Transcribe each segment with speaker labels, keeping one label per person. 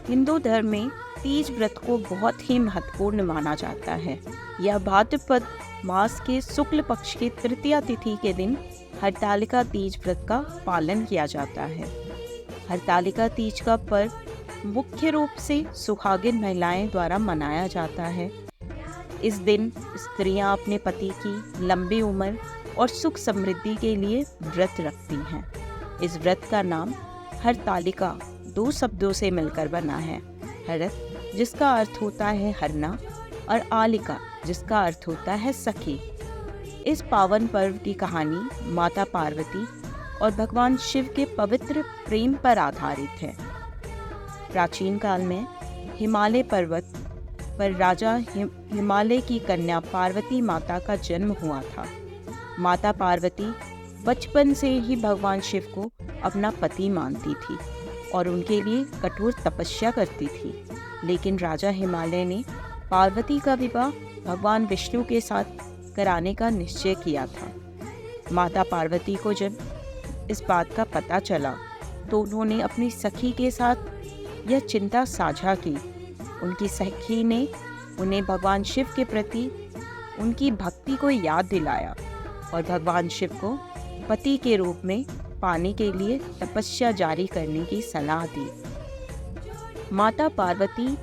Speaker 1: हिंदू धर्म में तीज व्रत को बहुत ही महत्वपूर्ण माना जाता है। यह भाद्रपद मास के शुक्ल पक्ष की तृतीया तिथि के दिन हरतालिका तीज व्रत का पालन किया जाता है। हरतालिका तीज का पर्व मुख्य रूप से सुहागिन महिलाएं द्वारा मनाया जाता है। इस दिन स्त्रियां अपने पति की लंबी उम्र और सुख समृद्धि के लिए व्रत रखती हैं। इस व्रत का नाम हरतालिका 2 शब्दों से मिलकर बना है। हरत जिसका अर्थ होता है हरना और आलिका जिसका अर्थ होता है सखी। इस पावन पर्व की कहानी माता पार्वती और भगवान शिव के पवित्र प्रेम पर आधारित है। प्राचीन काल में हिमालय पर्वत पर राजा हिमालय की कन्या पार्वती माता का जन्म हुआ था। माता पार्वती बचपन से ही भगवान शिव को अपना पति मानती थी और उनके लिए कठोर तपस्या करती थी। लेकिन राजा हिमालय ने पार्वती का विवाह भगवान विष्णु के साथ कराने का निश्चय किया था। माता पार्वती को जब इस बात का पता चला तो उन्होंने अपनी सखी के साथ यह चिंता साझा की। उनकी सखी ने उन्हें भगवान शिव के प्रति उनकी भक्ति को याद दिलाया और भगवान शिव को पति के रूप में पाने के लिए तपस्या जारी करने की सलाह दी। माता पार्वती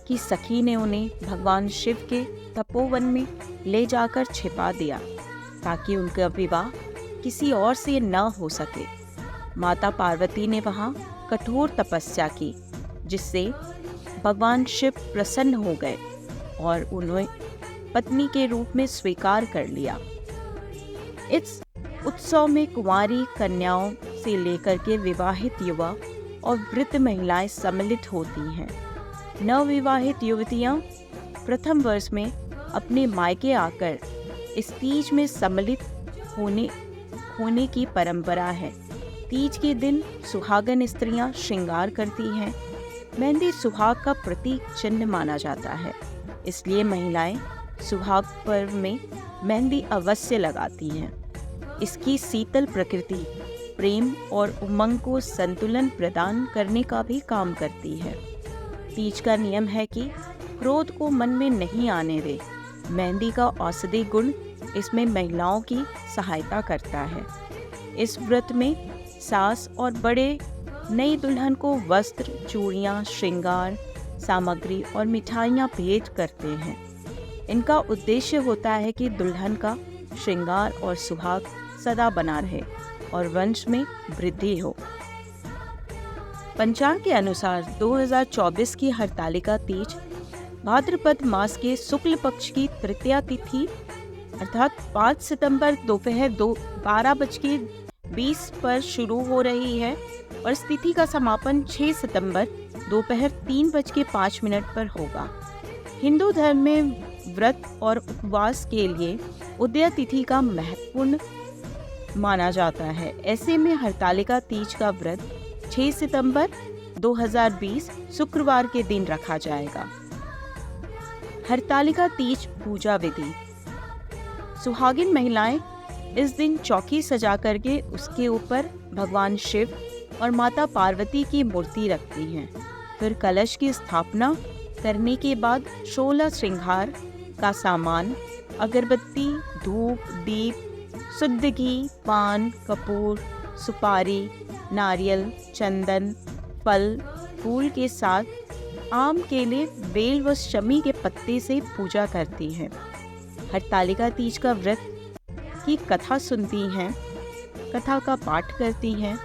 Speaker 1: की सखी ने उन्हें भगवान शिव के तपोवन में ले जाकर छिपा दिया ताकि उनका विवाह किसी और से न हो सके। माता पार्वती ने वहां कठोर तपस्या की जिससे भगवान शिव प्रसन्न हो गए और उन्हें पत्नी के रूप में स्वीकार कर लिया। इस उत्सव में कुंवारी कन्याओं से लेकर के विवाहित युवा और वृद्ध महिलाएं सम्मिलित होती हैं। नवविवाहित युवतियां प्रथम वर्ष में अपने मायके आकर इस तीज में सम्मिलित होने की परंपरा है। तीज के दिन सुहागन स्त्रियां श्रृंगार करती हैं। मेहंदी सुहाग का प्रतीक चिन्ह माना जाता है, इसलिए महिलाएं सुहाग पर्व में मेहंदी अवश्य लगाती हैं। इसकी शीतल प्रकृति प्रेम और उमंग को संतुलन प्रदान करने का भी काम करती है। तीज का नियम है कि क्रोध को मन में नहीं आने दे। मेहंदी का औषधि गुण इसमें महिलाओं की सहायता करता है। इस व्रत में सास और बड़े नई दुल्हन को वस्त्र, चूड़ियाँ, श्रृंगार सामग्री और मिठाइयाँ भेंट करते हैं। इनका उद्देश्य होता है कि दुल्हन का श्रृंगार और सुहाग सदा बना रहे और वंश में वृद्धि हो। पंचांग के अनुसार 2024 की हरतालिका तीज भाद्रपद मास के शुक्ल पक्ष की तृतीया तिथि अर्थात 5 सितंबर दोपहर 12:20 पर शुरू हो रही है और इस तिथि का समापन 6 सितंबर दोपहर 3:05 पर होगा। हिंदू धर्म में व्रत और उपवास के लिए उदय तिथि का महत्वपूर्ण माना जाता है। ऐसे में हरतालिका तीज का व्रत 6 सितंबर 2020 शुक्रवार के दिन रखा जाएगा। हरतालिका तीज पूजा विधि। सुहागिन महिलाएं इस दिन चौकी सजा करके उसके ऊपर भगवान शिव और माता पार्वती की मूर्ति रखती हैं। फिर कलश की स्थापना करने के बाद 16 श्रृंगार का सामान, अगरबत्ती, धूप, दीप, शुद्ध घी, पान, कपूर, सुपारी, नारियल, चंदन, फल, फूल के साथ आम, केले, बेल व शमी के पत्ते से पूजा करती हैं। हरतालिका तीज का व्रत की कथा सुनती हैं, कथा का पाठ करती हैं।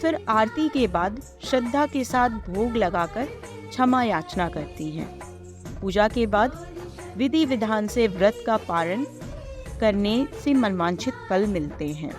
Speaker 1: फिर आरती के बाद श्रद्धा के साथ भोग लगाकर क्षमा याचना करती हैं। पूजा के बाद विधि विधान से व्रत का पारण करने से मनवांछित फल मिलते हैं।